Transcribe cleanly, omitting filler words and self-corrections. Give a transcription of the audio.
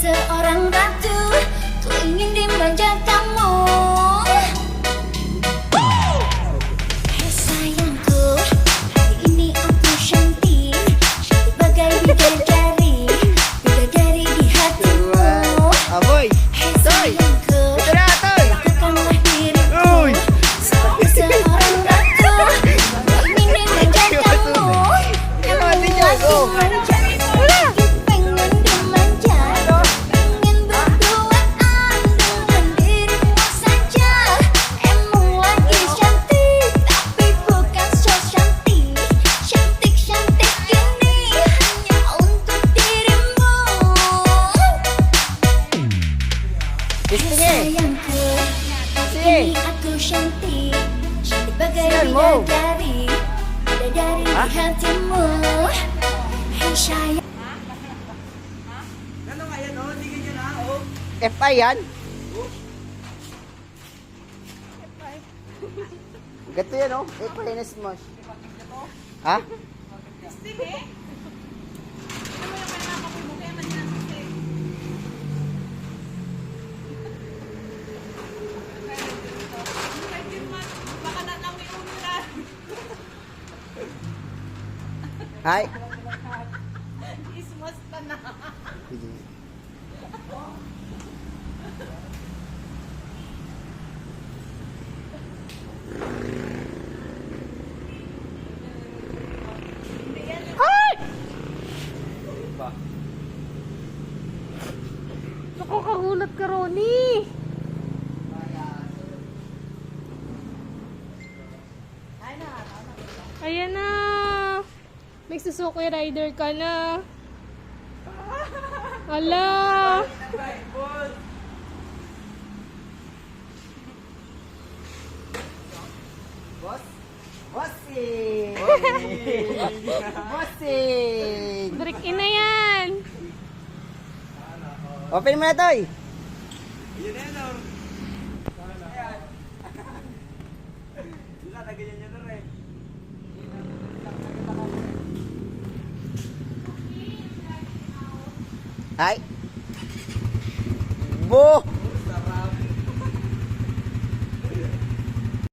seorang ratu, ku ingin dimanja kamu. Hei sayangku, hari ini aku cantik, cantik bagai bidadari, bidadari di hatimu. Aboy! Hei sayangku, lakukanlah diriku sebagai seorang ratu, ku ingin dimanja kamu. Kamu lagi manja. Sayangku, ini aku cantik, cantik bagai bidadari, bidadari di hatimu. Hei sayang. Ano nga yan, oh? Hindi ganyan na, oh. FI yan? Gato yan, oh. FI na smash. Ha? Steve, eh? Ano mo yung kailangan mo kaya man yan, Steve? Baka na lang may ulan. Hi. Ismas pa na. Nakakagulat ka, Ronnie. Ayan na. May Suzuki rider ka na. Ala. Boss? Bossing! Bossing! Break in na yan. Open mo na, Toy! Yun na yan, oh. Ayan. Wala na ganyan yan na rin. Hi! Bo!